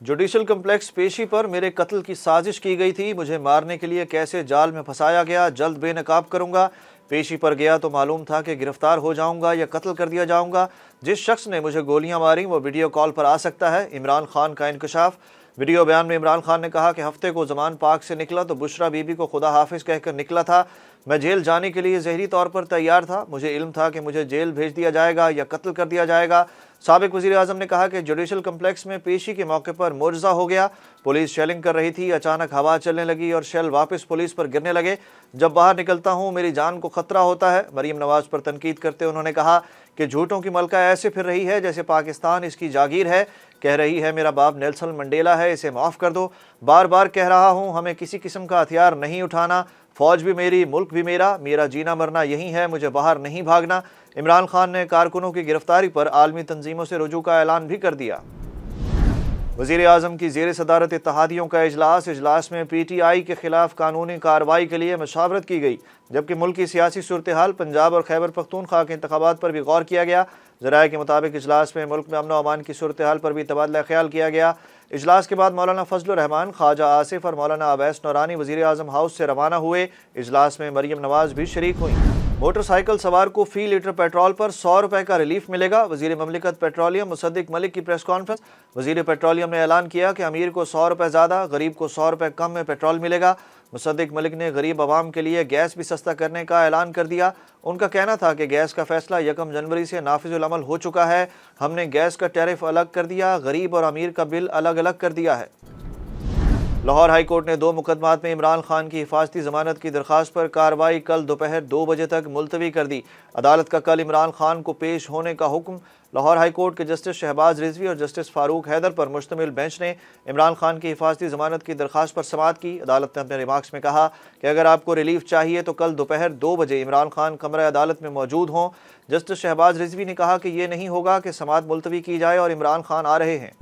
Judicial complex पेशी पर मेरे कत्ल की साजिश की गई थी। मुझे मारने के लिए कैसे जाल में फंसाया गया, जल्द बेनकाब करूंगा। पेशी पर गया तो मालूम था कि गिरफ्तार हो जाऊंगा या कत्ल कर दिया जाऊंगा। जिस शख्स ने मुझे गोलियां मारी वो वीडियो कॉल पर आ सकता है। इमरान खान का इंकशाफ। वीडियो बयान में इमरान खान ने कहा कि हफ्ते को जमान पाक से निकला तो बुशरा बीबी को खुदा हाफिज कहकर निकला था। मैं जेल जाने के लिए जहरी तौर पर तैयार था। मुझे इल्म था कि मुझे जेल भेज दिया जाएगा या कत्ल कर दिया जाएगा। साबिक वज़ीर आज़म ने कहा कि जुडिशल कम्प्लेक्स में पेशी के मौके पर मुआवजा हो गया। पुलिस शेलिंग कर रही थी, अचानक हवा चलने लगी और शेल वापस पुलिस पर गिरने लगे। जब बाहर निकलता हूँ मेरी जान को खतरा होता है। मरीम नवाज पर तनकीद करते उन्होंने कहा कि झूठों की मलका ऐसे फिर रही है जैसे पाकिस्तान इसकी जागीर है। कह रही है मेरा बाप नेल्सन मंडेला है, इसे माफ़ कर दो। बार बार कह रहा हूँ हमें किसी किस्म का हथियार नहीं उठाना। फौज भी मेरी, मुल्क भी मेरा जीना मरना यही है, मुझे बाहर नहीं भागना। इमरान खान ने कारकुनों की गिरफ्तारी पर आलमी तंजीमों से रुजू का ऐलान भी कर दिया। वज़ीर आज़म की ज़ेर सदारत इत्तेहादियों का इजलास में PTI के खिलाफ कानूनी कार्रवाई के लिए मशावरत की गई, जबकि मुल्क की सियासी सूरत हाल, पंजाब और खैबर पख्तूनख्वा के इंतखाबात पर भी गौर किया गया। ज़राए के मुताबिक इजलास में मुल्क में अमन व अमान की सूरत हाल पर भी तबादला ख्याल किया गया। इजलास के बाद मौलाना फजलुर रहमान, ख्वाजा आसिफ और मौलाना अवैस नौरानी वज़ीर आज़म हाउस से रवाना हुए। इजलास में मरीम नवाज भी शरीक हुई। मोटरसाइकिल सवार को फी लीटर पेट्रोल पर 100 रुपए का रिलीफ मिलेगा। वज़ीर ममलिकत पेट्रोलियम मुसद्दिक मलिक की प्रेस कॉन्फ्रेंस। वज़ीर पेट्रोलियम ने ऐलान किया कि अमीर को 100 रुपए ज़्यादा, गरीब को 100 रुपए कम में पेट्रोल मिलेगा। मुसद्दिक मलिक ने गरीब आवाम के लिए गैस भी सस्ता करने का ऐलान कर दिया। उनका कहना था कि गैस का फैसला 1 जनवरी से नाफिजुल अमल हो चुका है। हमने गैस का टैरिफ अलग कर दिया, गरीब और अमीर का बिल अलग अलग कर दिया है। लाहौर हाई कोर्ट ने 2 मुकदमात में इमरान खान की हिफाजती जमानत की दरख्वास्त पर कार्रवाई कल दोपहर 2 बजे तक मुलतवी कर दी। अदालत का कल इमरान खान को पेश होने का हुक्म। लाहौर हाई कोर्ट के जस्टिस शहबाज रिजवी और जस्टिस फारूक हैदर पर मुश्तमिल बेंच ने इमरान खान की हिफाजती जमानत की दरख्वास्त पर समाअत की। अदालत ने अपने रिमार्क्स में कहा कि अगर आपको रिलीफ चाहिए तो कल दोपहर 2 बजे इमरान खान कमरा अदालत में मौजूद हों। जस्टिस शहबाज रिजवी ने कहा कि यह नहीं होगा कि समाअत मुलतवी की जाए और इमरान खान आ रहे हैं।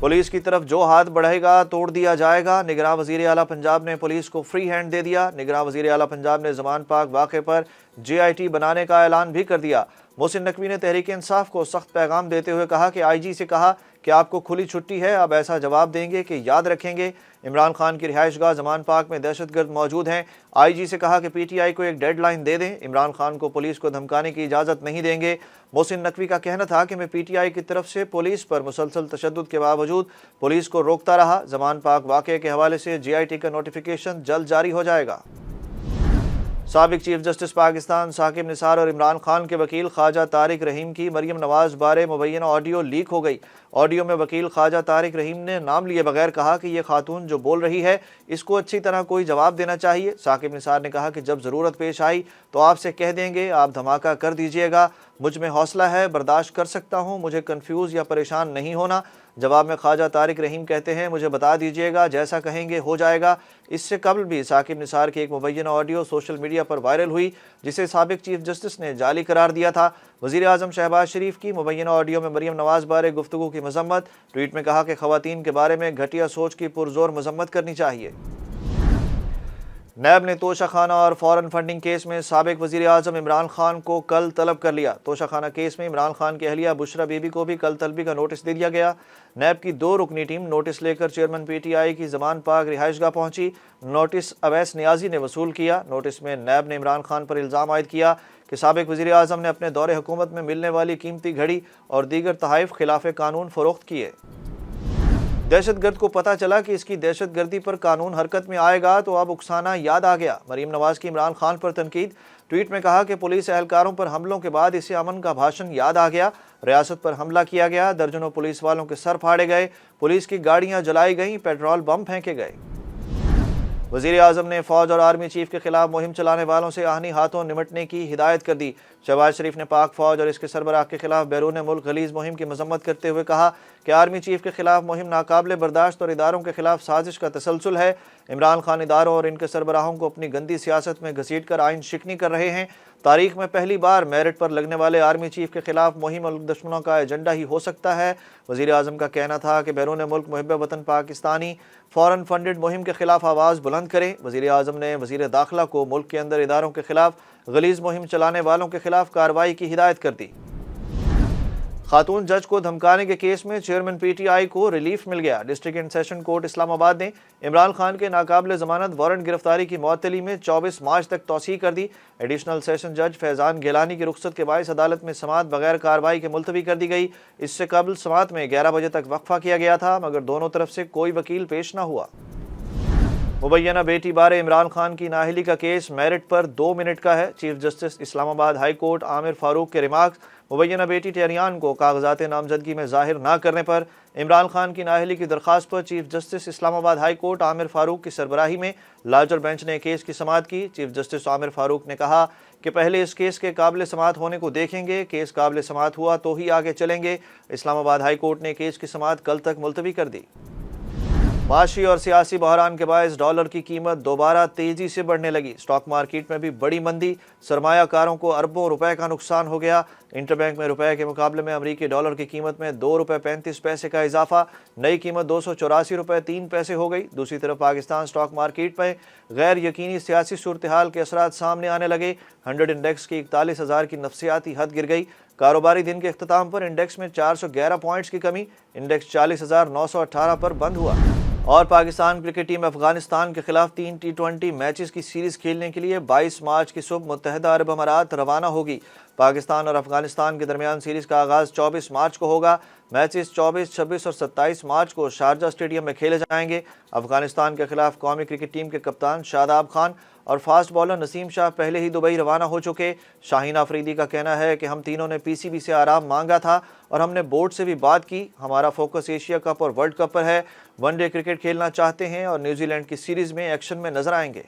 पुलिस की तरफ जो हाथ बढ़ेगा तोड़ दिया जाएगा। निगरान वज़ीर आला पंजाब ने पुलिस को फ्री हैंड दे दिया। निगरान वज़ीर आला पंजाब ने ज़मान पाक वाक़े पर JIT बनाने का ऐलान भी कर दिया। मोहसिन नकवी ने तहरीक इंसाफ को सख्त पैगाम देते हुए कहा कि IG से कहा कि आपको खुली छुट्टी है, अब ऐसा जवाब देंगे कि याद रखेंगे। इमरान खान की रिहाइशगाह ज़मान पाक में दहशतगर्द मौजूद हैं। IG से कहा कि PTI को एक डेडलाइन दे दें। इमरान खान को पुलिस को धमकाने की इजाज़त नहीं देंगे। मोहसिन नकवी का कहना था कि मैं PTI की तरफ से पुलिस पर मुसलसल तशद्दुद के बावजूद पुलिस को रोकता रहा। ज़मान पाक वाक़े के हवाले से JIT का नोटिफिकेशन जल्द जारी हो जाएगा। साबिक चीफ जस्टिस पाकिस्तान साकिब निसार और इमरान खान के वकील ख्वाजा तारिक रहीम की मरीम नवाज बारे मुबैना ऑडियो लीक हो गई। ऑडियो में वकील ख्वाजा तारिक रहीम ने नाम लिए बगैर कहा कि यह खातून जो बोल रही है इसको अच्छी तरह कोई जवाब देना चाहिए। साकिब निसार ने कहा कि जब ज़रूरत पेश आई तो आपसे कह देंगे, आप धमाका कर दीजिएगा। मुझ में हौसला है, बर्दाश्त कर सकता हूँ, मुझे कन्फ्यूज़ या परेशान नहीं होना। जवाब में ख्वाजा तारिक रहीम कहते हैं, मुझे बता दीजिएगा, जैसा कहेंगे हो जाएगा। इससे कबल भी साकिब निसार की एक मुबैना ऑडियो सोशल मीडिया पर वायरल हुई जिसे साबिक चीफ जस्टिस ने जाली करार दिया था। वज़ीर आज़म शहबाज शरीफ की मुबैना ऑडियो में मरीम नवाज बारे गुफ्तगू की मजम्मत। ट्वीट में कहा कि ख़वातीन के बारे में घटिया सोच की पुरजोर मजम्मत करनी चाहिए। नैब ने तोशाखाना और फॉरेन फंडिंग केस में साबिक वज़ीर आज़म इमरान खान को कल तलब कर लिया। तोशाखाना केस में इमरान खान की अहलिया बुशरा बीबी को भी कल तलबी का नोटिस दे दिया गया। नैब की 2 रुकनी टीम नोटिस लेकर चेयरमैन PTI की ज़मान पाक रिहाइशगाह पहुंची। नोटिस अवैस नियाजी ने वसूल किया। नोटिस में नैब ने इमरान खान पर इल्ज़ाम आयद किया कि साबिक वज़ीर आज़म ने अपने दौरे हुकूमत में मिलने वाली कीमती घड़ी और दीगर तहाइफ खिलाफ कानून फ़रोख्त किए। दहशतगर्द को पता चला कि इसकी दहशतगर्दी पर कानून हरकत में आएगा तो अब उकसाना याद आ गया। मरीम नवाज की इमरान खान पर तनकीद। ट्वीट में कहा कि पुलिस एहलकारों पर हमलों के बाद इसे अमन का भाषण याद आ गया। रियासत पर हमला किया गया, दर्जनों पुलिस वालों के सर फाड़े गए, पुलिस की गाड़ियां जलाई गईं, पेट्रोल बम फेंके गए। वज़ीर आज़म ने फ़ौज और आर्मी चीफ के खिलाफ मुहिम चलाने वालों से आहनी हाथों निमटने की हिदायत कर दी। शहबाज शरीफ ने पाक फ़ौज और इसके सरबराह के खिलाफ बैरून मुल्क गलीज़ मुहिम की मजम्मत करते हुए कहा कि आर्मी चीफ के खिलाफ मुहिम नाकाबिले बर्दाश्त और इदारों के खिलाफ साजिश का तसलसल है। इमरान खान इदारों और इनके सरबराहों को अपनी गंदी सियासत में घसीट कर आइन शिकनी कर रहे हैं। तारीख में पहली बार मेरिट पर लगने वाले आर्मी चीफ के खिलाफ मुहिम मुल्क दुश्मनों का एजेंडा ही हो सकता है। वज़ीर आज़म का कहना था कि बैरून मुल्क मुहिब वतन पाकिस्तानी फ़ॉरेन फंडेड मुहिम के खिलाफ आवाज़ बुलंद करें। वज़ीर आज़म ने वज़ीर दाखिला को मुल्क के अंदर इदारों के खिलाफ गलीज़ मुहिम चलाने वालों के खिलाफ कार्रवाई की हिदायत कर दी। खातून जज को धमकाने के केस में चेयरमैन पीटीआई को रिलीफ मिल गया। District and session court Islamabad ने इमरान खान के नाकाबिले जमानत वारंट गिरफ्तारी की मअतली में 24 मार्च तक तौसीह कर दी। एडिशनल सेशन जज फैजान गिलानी की रुख्सत के बायस अदालत में समाअत बगैर कार्रवाई के मुलतवी कर दी गई। इससे कबल समाअत में 11 बजे तक वक्फा किया गया था, मगर दोनों तरफ से कोई वकील पेश न हुआ। मुबैना बेटी बारे इमरान खान की नाअहली का केस मेरिट पर 2 मिनट का है। Chief justice Islamabad high court Aamir Farooq के रिमार्क्स मुबैना बेटी टेरियान को कागजात नामजदगी में जाहिर न करने पर इमरान खान की नाअहली की दरख्वास्त पर chief justice Islamabad high court Aamir Farooq की सरबराही में लार्जर बेंच ने केस की समाअत की। चीफ जस्टिस आमिर फारूक ने कहा कि पहले इस केस के काबिल समाअत होने को देखेंगे, केस काबिल समाअत हुआ तो ही आगे चलेंगे। इस्लामाबाद हाई कोर्ट ने केस की समाअत कल तक मुलतवी कर दी। माशी और सियासी बहरान के बायस डॉलर की कीमत दोबारा तेजी से बढ़ने लगी। स्टॉक मार्केट में भी बड़ी मंदी, सरमायाकारों को अरबों रुपए का नुकसान हो गया। इंटरबैंक में रुपए के मुकाबले में अमरीकी डॉलर की कीमत में 2 रुपये 35 पैसे का इजाफा, नई कीमत 284 रुपये 3 पैसे हो गई। दूसरी तरफ पाकिस्तान स्टॉक मार्केट में गैर यकीनी सियासी सूरत हाल के असरात सामने आने लगे। 100 इंडेक्स की 41,000 की नफसियाती हद गिर गई। कारोबारी दिन के अख्ताम पर इंडेक्स में 411 पॉइंट्स की कमी, इंडेक्स 40,918 पर बंद हुआ। और पाकिस्तान क्रिकेट टीम अफगानिस्तान के खिलाफ 3 T20 मैचेस की सीरीज खेलने के लिए 22 मार्च की सुबह मुत्तहदा अरब अमारात रवाना होगी। पाकिस्तान और अफगानिस्तान के दरमियान सीरीज का आगाज 24 मार्च को होगा। मैचेस 24, 26 और 27 मार्च को शारजा स्टेडियम में खेले जाएंगे। अफगानिस्तान के खिलाफ कौमी क्रिकेट टीम के कप्तान शादाब खान और फास्ट बॉलर नसीम शाह पहले ही दुबई रवाना हो चुके। शाहीन अफरीदी का कहना है कि हम तीनों ने पीसीबी से आराम मांगा था और हमने बोर्ड से भी बात की। हमारा फोकस एशिया कप और वर्ल्ड कप पर है। वनडे क्रिकेट खेलना चाहते हैं और न्यूजीलैंड की सीरीज में एक्शन में नजर आएंगे।